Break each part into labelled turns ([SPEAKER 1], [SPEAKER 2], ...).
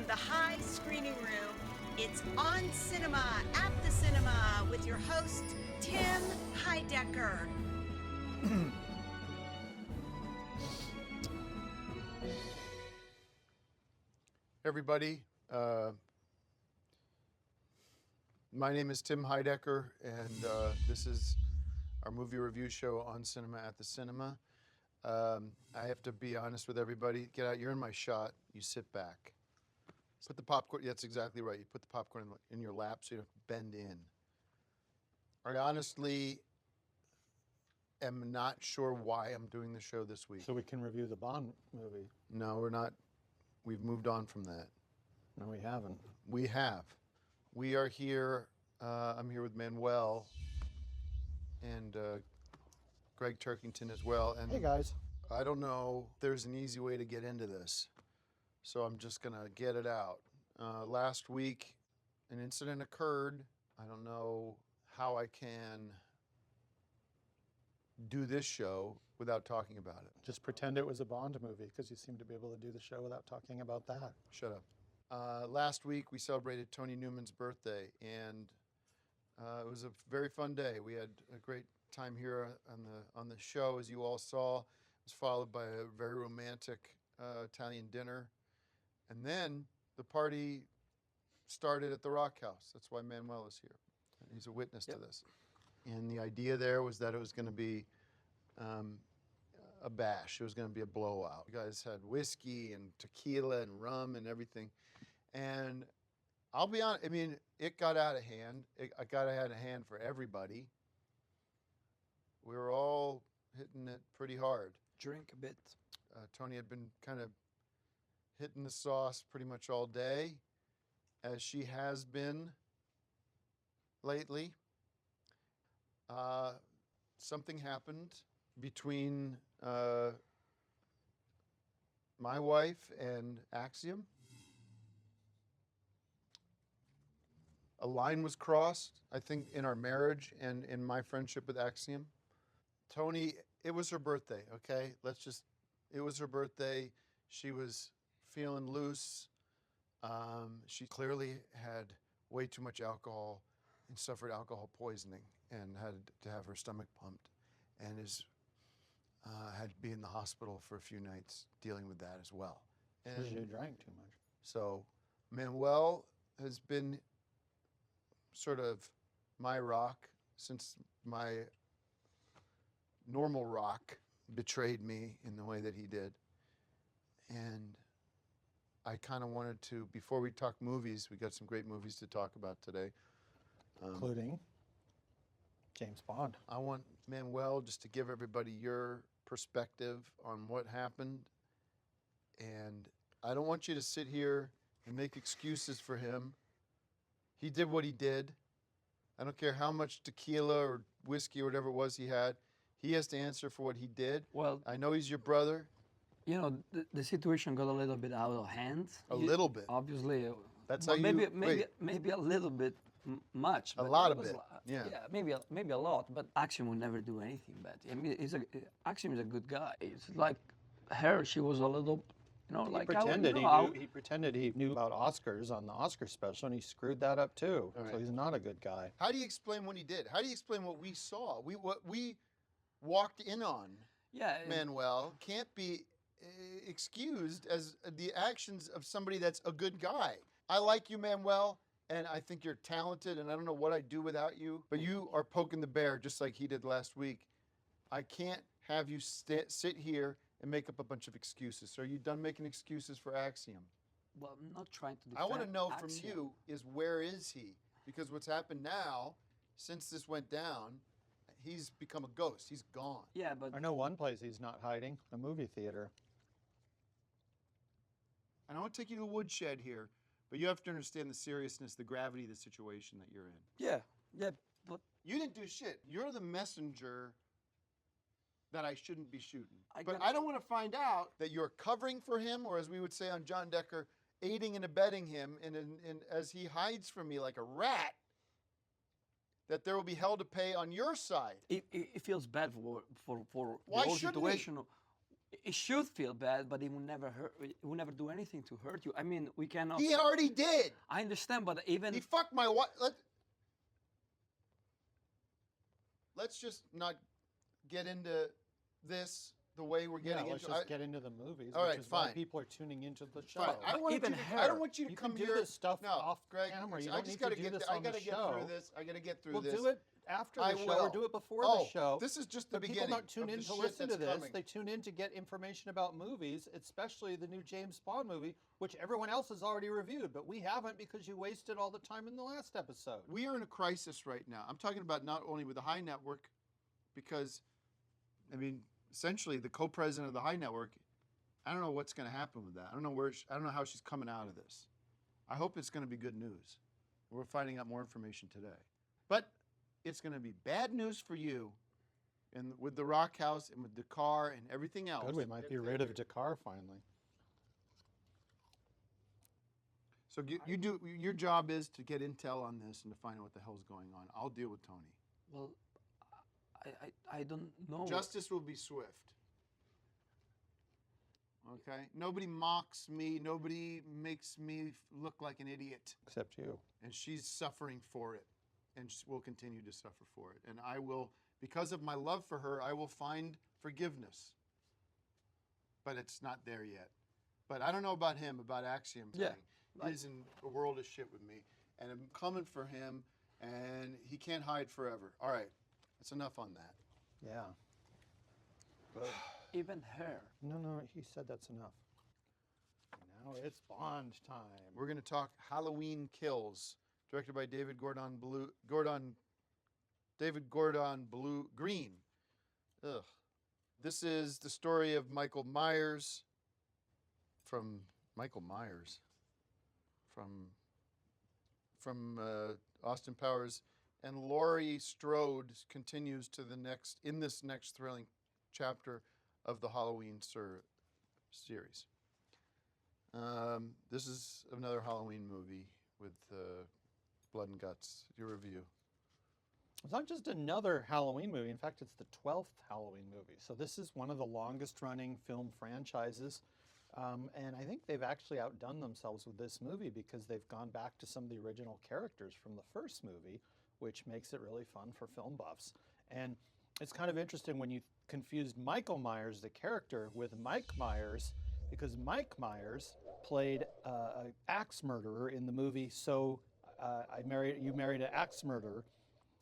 [SPEAKER 1] the High Screening Room, it's On Cinema at the Cinema with your host, Tim Heidecker.
[SPEAKER 2] Everybody, my name is Tim Heidecker, and this is our movie review show On Cinema at the Cinema. I have to be honest with everybody. Get out. You're in my shot. You sit back. Put the popcorn. That's exactly right. You put the popcorn in your lap so you don't bend in. I honestly am not sure why I'm doing the show this week.
[SPEAKER 3] So we can review the Bond movie.
[SPEAKER 2] No, we're not. We've moved on from that.
[SPEAKER 3] No, we haven't.
[SPEAKER 2] We have. We are here. I'm here with Manuel and Greg Turkington as well. And
[SPEAKER 3] Hey, guys.
[SPEAKER 2] I don't know if there's an easy way to get into this, so I'm just going to get it out. Last week, an incident occurred. I don't know how I can do this show without talking about it.
[SPEAKER 3] Just pretend it was a Bond movie, because you seem to be able to do the show without talking about that.
[SPEAKER 2] Shut up. Last week, we celebrated Tony Newman's birthday, and it was a very fun day. We had a great time here on the show, as you all saw. It was followed by a very romantic Italian dinner, and then the party started at the Rock House. That's why Manuel is here. He's a witness to this. And the idea there was that it was going to be a bash. It was going to be a blowout. You guys had whiskey and tequila and rum and everything. And I'll be honest, I mean, it got out of hand. It got out of hand for everybody. We were all hitting it pretty hard.
[SPEAKER 4] Drink a bit.
[SPEAKER 2] Tony had been kind of hitting the sauce pretty much all day, as she has been lately. Something happened between my wife and Axiom. A line was crossed, I think, in our marriage and in my friendship with Axiom. Tony, it was her birthday, okay? It was her birthday. She was feeling loose. She clearly had way too much alcohol and suffered alcohol poisoning and had to have her stomach pumped, and had to be in the hospital for a few nights dealing with that as well. And
[SPEAKER 3] Because you drank too much.
[SPEAKER 2] so Manuel has been sort of my rock since my normal rock betrayed me in the way that he did. And I kind of wanted to, before we talk movies, we got some great movies to talk about today.
[SPEAKER 3] Including James Bond.
[SPEAKER 2] I want Manuel just to give everybody your perspective on what happened. And I don't want you to sit here and make excuses for him. He did what he did. I don't care how much tequila or whiskey or whatever it was he had. He has to answer for what he did.
[SPEAKER 4] Well,
[SPEAKER 2] I know he's your brother.
[SPEAKER 4] you know, the situation got a little bit out of hand.
[SPEAKER 2] A little bit.
[SPEAKER 4] Obviously.
[SPEAKER 2] That's
[SPEAKER 4] but
[SPEAKER 2] how
[SPEAKER 4] maybe,
[SPEAKER 2] you...
[SPEAKER 4] maybe,
[SPEAKER 2] wait.
[SPEAKER 4] maybe a little bit much.
[SPEAKER 2] A
[SPEAKER 4] but
[SPEAKER 2] lot
[SPEAKER 4] it
[SPEAKER 2] of
[SPEAKER 4] was
[SPEAKER 2] it, yeah.
[SPEAKER 4] maybe a lot. But Axiom would never do anything bad. I mean, Axiom is a good guy. It's like her. She was a little,
[SPEAKER 3] He pretended he knew about Oscars on the Oscar special, and he screwed that up too.
[SPEAKER 2] All right.
[SPEAKER 3] So he's not a good guy.
[SPEAKER 2] How do you explain what he did? How do you explain what we saw? What we walked in on,
[SPEAKER 4] Yeah.
[SPEAKER 2] Manuel, can't be excused as the actions of somebody that's a good guy. I like you, Manuel, and I think you're talented, and I don't know what I'd do without you, but you are poking the bear just like he did last week. I can't have you sit here and make up a bunch of excuses. So are you done making excuses for Axiom?
[SPEAKER 4] Well, I'm not trying to defend
[SPEAKER 2] I want to know from
[SPEAKER 4] Axiom.
[SPEAKER 2] you is where is he? Because what's happened now, since this went down, he's become a ghost. He's gone.
[SPEAKER 4] Yeah, but
[SPEAKER 3] I know one place he's not hiding, a movie theater.
[SPEAKER 2] And I want to take you to the woodshed here, but you have to understand the seriousness, the gravity of the situation that you're in.
[SPEAKER 4] yeah, but
[SPEAKER 2] You didn't do shit. You're the messenger that I shouldn't be shooting.
[SPEAKER 4] I
[SPEAKER 2] But
[SPEAKER 4] got-
[SPEAKER 2] I don't want to find out that you're covering for him, or as we would say on John Decker, aiding and abetting him, and as he hides from me like a rat, that there will be hell to pay on your side.
[SPEAKER 4] it feels bad for
[SPEAKER 2] Why
[SPEAKER 4] the whole
[SPEAKER 2] shouldn't
[SPEAKER 4] situation. He should feel bad, but he will never hurt. He will never do anything to hurt you. I mean, we cannot.
[SPEAKER 2] He already did.
[SPEAKER 4] I understand, but even
[SPEAKER 2] He fucked my wife. Let's just not get into this the way we're getting
[SPEAKER 3] let's
[SPEAKER 2] into.
[SPEAKER 3] just get into the movies,
[SPEAKER 2] All
[SPEAKER 3] which
[SPEAKER 2] right,
[SPEAKER 3] is why
[SPEAKER 2] fine.
[SPEAKER 3] people are tuning into the show.
[SPEAKER 2] Fine. I, want
[SPEAKER 4] even
[SPEAKER 2] you to,
[SPEAKER 4] hair.
[SPEAKER 2] I don't want you to
[SPEAKER 3] You
[SPEAKER 2] come
[SPEAKER 3] can do
[SPEAKER 2] here.
[SPEAKER 3] this stuff
[SPEAKER 2] no,
[SPEAKER 3] off
[SPEAKER 2] Greg,
[SPEAKER 3] camera. You
[SPEAKER 2] I
[SPEAKER 3] don't
[SPEAKER 2] just
[SPEAKER 3] need
[SPEAKER 2] gotta
[SPEAKER 3] to do
[SPEAKER 2] get.
[SPEAKER 3] this
[SPEAKER 2] I
[SPEAKER 3] on the
[SPEAKER 2] gotta get
[SPEAKER 3] show.
[SPEAKER 2] through this. I gotta get through
[SPEAKER 3] We'll
[SPEAKER 2] this.
[SPEAKER 3] do it after
[SPEAKER 2] I
[SPEAKER 3] the show
[SPEAKER 2] will.
[SPEAKER 3] or do it before
[SPEAKER 2] Oh,
[SPEAKER 3] the show.
[SPEAKER 2] this is just the
[SPEAKER 3] But
[SPEAKER 2] beginning.
[SPEAKER 3] people don't tune
[SPEAKER 2] of
[SPEAKER 3] in
[SPEAKER 2] the
[SPEAKER 3] to
[SPEAKER 2] shit
[SPEAKER 3] listen to
[SPEAKER 2] that's
[SPEAKER 3] this.
[SPEAKER 2] coming.
[SPEAKER 3] They tune in to get information about movies, especially the new James Bond movie, which everyone else has already reviewed, but we haven't because you wasted all the time in the last episode.
[SPEAKER 2] We are in a crisis right now. I'm talking about not only with the High Network, because, I mean, essentially the co-president of the High Network. I don't know what's going to happen with that. I don't know how she's coming out of this. I hope it's going to be good news. We're finding out more information today, but it's going to be bad news for you, and with the Rock House and with Dakar and everything else.
[SPEAKER 3] Good, we might be rid of Dakar finally.
[SPEAKER 2] So you do. Your job is to get intel on this and to find out what the hell's going on. I'll deal with Tony.
[SPEAKER 4] well, I don't know.
[SPEAKER 2] Justice will be swift. Okay? Nobody mocks me. Nobody makes me look like an idiot.
[SPEAKER 3] Except you.
[SPEAKER 2] And she's suffering for it. And she will continue to suffer for it. And I will, because of my love for her, I will find forgiveness. But it's not there yet. But I don't know about him, about Axiom.
[SPEAKER 4] Yeah.
[SPEAKER 2] Tony. He's in a world of shit with me. And I'm coming for him, and he can't hide forever. All right. That's enough on that.
[SPEAKER 3] Yeah.
[SPEAKER 4] Even her.
[SPEAKER 3] No, he said that's enough. Now it's Bond time.
[SPEAKER 2] We're going to talk Halloween Kills, directed by David Gordon Green. Ugh. This is the story of Michael Myers from Austin Powers, and Laurie Strode continues to this next thrilling chapter of the Halloween series. This is another Halloween movie with blood and guts. Your review.
[SPEAKER 3] It's not just another Halloween movie. In fact, it's the 12th Halloween movie. So this is one of the longest running film franchises. And I think they've actually outdone themselves with this movie because they've gone back to some of the original characters from the first movie, which makes it really fun for film buffs. And it's kind of interesting when you confused Michael Myers, the character, with Mike Myers, because Mike Myers played an axe murderer in the movie So You Married an Axe Murderer.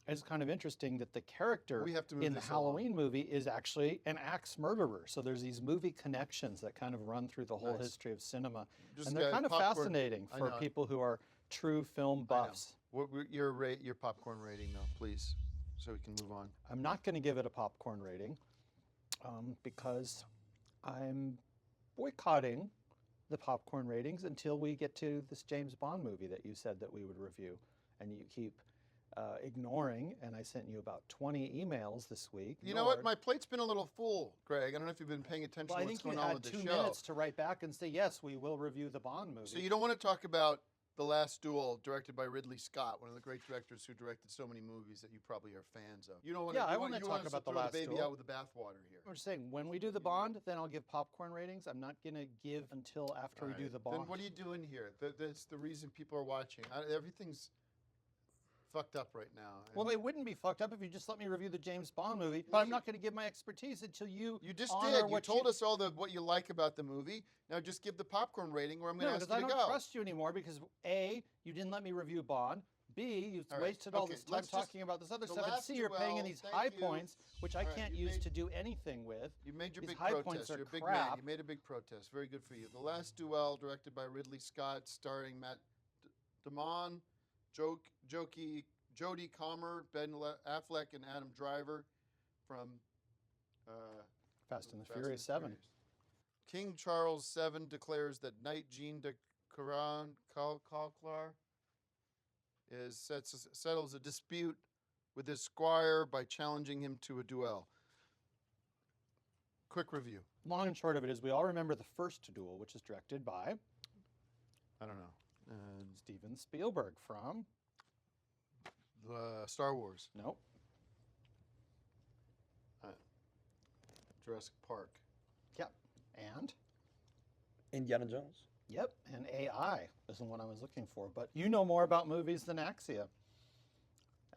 [SPEAKER 3] It's kind of interesting that the character in the Halloween movie is actually an axe murderer. So there's these movie connections that kind of run through the whole history of cinema. And they're kind of fascinating for people who are true film buffs.
[SPEAKER 2] What your popcorn rating, though, please, so we can move on.
[SPEAKER 3] I'm not going to give it a popcorn rating because I'm boycotting the popcorn ratings until we get to this James Bond movie that you said that we would review. And you keep ignoring, and I sent you about 20 emails this week.
[SPEAKER 2] You know what? My plate's been a little full, Greg. I don't know if you've been paying attention
[SPEAKER 3] Well,
[SPEAKER 2] to what's going
[SPEAKER 3] I
[SPEAKER 2] on
[SPEAKER 3] think
[SPEAKER 2] with
[SPEAKER 3] you
[SPEAKER 2] the
[SPEAKER 3] had
[SPEAKER 2] show.
[SPEAKER 3] 2 minutes to write back and say, yes, we will review the Bond movie.
[SPEAKER 2] So you don't want to talk about The Last Duel, directed by Ridley Scott, one of the great directors who directed so many movies that you probably are fans of. You don't want to.
[SPEAKER 3] I want to talk about The Last
[SPEAKER 2] Duel. Baby
[SPEAKER 3] Duel.
[SPEAKER 2] out with the bathwater here.
[SPEAKER 3] I'm just saying, when we do the Bond, then I'll give popcorn ratings. I'm not going to give until after we do the Bond.
[SPEAKER 2] Then what are you doing here? That's the reason people are watching. Everything's fucked up right now.
[SPEAKER 3] Well, it wouldn't be fucked up if you just let me review the James Bond movie, but I'm not going to give my expertise until you
[SPEAKER 2] just
[SPEAKER 3] honor
[SPEAKER 2] did. You told us all what you like about the movie. Now just give the popcorn rating, or I'm going to ask you to go.
[SPEAKER 3] because I don't trust you anymore because A, you didn't let me review Bond. B, you've wasted all this time talking about this other stuff. And C, you're paying in these high points, which I can't use to do anything with.
[SPEAKER 2] You made your
[SPEAKER 3] These
[SPEAKER 2] big
[SPEAKER 3] high
[SPEAKER 2] protest.
[SPEAKER 3] points are
[SPEAKER 2] You're a big
[SPEAKER 3] crap.
[SPEAKER 2] man. You made a big protest. Very good for you. The Last Duel, directed by Ridley Scott, starring Matt Damon, Jodie Comer, Ben Affleck, and Adam Driver from
[SPEAKER 3] Fast and the Furious 7.
[SPEAKER 2] King Charles VII declares that Knight Jean de Calclar settles a dispute with his squire by challenging him to a duel. Quick review.
[SPEAKER 3] Long and short of it is we all remember the first duel, which is directed by
[SPEAKER 2] I don't know.
[SPEAKER 3] Steven Spielberg from
[SPEAKER 2] Star Wars.
[SPEAKER 3] Nope.
[SPEAKER 2] Jurassic Park.
[SPEAKER 3] Yeah, And?
[SPEAKER 5] Indiana Jones.
[SPEAKER 3] Yep, and AI is the one I was looking for. But you know more about movies than Axiom.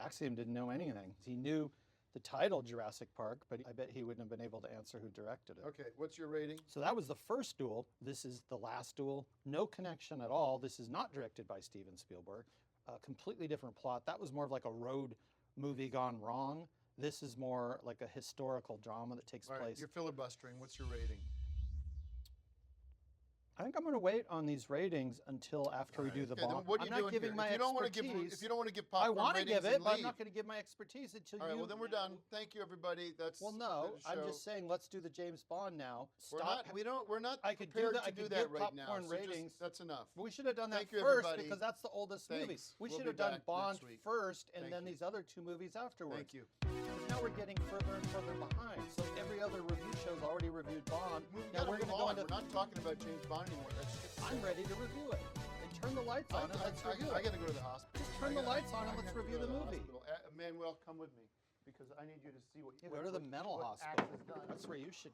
[SPEAKER 3] Axiom didn't know anything. He knew the title Jurassic Park, but I bet he wouldn't have been able to answer who directed it.
[SPEAKER 2] Okay, what's your rating?
[SPEAKER 3] So that was the first duel. This is the last duel. No connection at all. This is not directed by Steven Spielberg. A completely different plot. That was more of like a road movie gone wrong. This is more like a historical drama that takes
[SPEAKER 2] All right,
[SPEAKER 3] place.
[SPEAKER 2] you're filibustering. What's your rating?
[SPEAKER 3] I think I'm going to wait on these ratings until after we do the
[SPEAKER 2] Okay, then
[SPEAKER 3] bomb.
[SPEAKER 2] what are
[SPEAKER 3] I'm
[SPEAKER 2] you
[SPEAKER 3] not
[SPEAKER 2] doing
[SPEAKER 3] giving
[SPEAKER 2] here?
[SPEAKER 3] my
[SPEAKER 2] If you don't want to
[SPEAKER 3] expertise.
[SPEAKER 2] give, if you don't want to give
[SPEAKER 3] I
[SPEAKER 2] popcorn
[SPEAKER 3] want to
[SPEAKER 2] ratings
[SPEAKER 3] give it,
[SPEAKER 2] and
[SPEAKER 3] but I'm
[SPEAKER 2] leave.
[SPEAKER 3] not going to give my expertise until
[SPEAKER 2] All right,
[SPEAKER 3] you.
[SPEAKER 2] well then we're done. Thank you, everybody. That's
[SPEAKER 3] Well, no,
[SPEAKER 2] the
[SPEAKER 3] I'm
[SPEAKER 2] show.
[SPEAKER 3] just saying let's do the James Bond now.
[SPEAKER 2] We're
[SPEAKER 3] Stop.
[SPEAKER 2] not. We're not
[SPEAKER 3] I could do
[SPEAKER 2] prepared
[SPEAKER 3] that- I
[SPEAKER 2] to do
[SPEAKER 3] could
[SPEAKER 2] that
[SPEAKER 3] give
[SPEAKER 2] right now.
[SPEAKER 3] popcorn
[SPEAKER 2] So just-
[SPEAKER 3] ratings.
[SPEAKER 2] that's enough.
[SPEAKER 3] We should have done that
[SPEAKER 2] Thank you,
[SPEAKER 3] first
[SPEAKER 2] everybody.
[SPEAKER 3] because that's the oldest movie.
[SPEAKER 2] Thanks.
[SPEAKER 3] We
[SPEAKER 2] We'll
[SPEAKER 3] should
[SPEAKER 2] be
[SPEAKER 3] have done
[SPEAKER 2] back
[SPEAKER 3] Bond
[SPEAKER 2] next week.
[SPEAKER 3] first and
[SPEAKER 2] Thank
[SPEAKER 3] then
[SPEAKER 2] you.
[SPEAKER 3] these other two movies afterwards.
[SPEAKER 2] Thank you.
[SPEAKER 3] Because now we're getting further and further behind. So every other review show's already reviewed Bond. Now we're going to go
[SPEAKER 2] on.
[SPEAKER 3] into.
[SPEAKER 2] We're not talking about James Bond anymore.
[SPEAKER 3] I'm ready to review it. And turn the lights on and let's review
[SPEAKER 2] I
[SPEAKER 3] it.
[SPEAKER 2] got to go to the hospital.
[SPEAKER 3] Just turn the lights on and let's review the movie.
[SPEAKER 2] Manuel, come with me because I need you to see what.
[SPEAKER 3] Yeah, go to the mental
[SPEAKER 2] what
[SPEAKER 3] hospital.
[SPEAKER 2] Axe has done.
[SPEAKER 3] That's where you should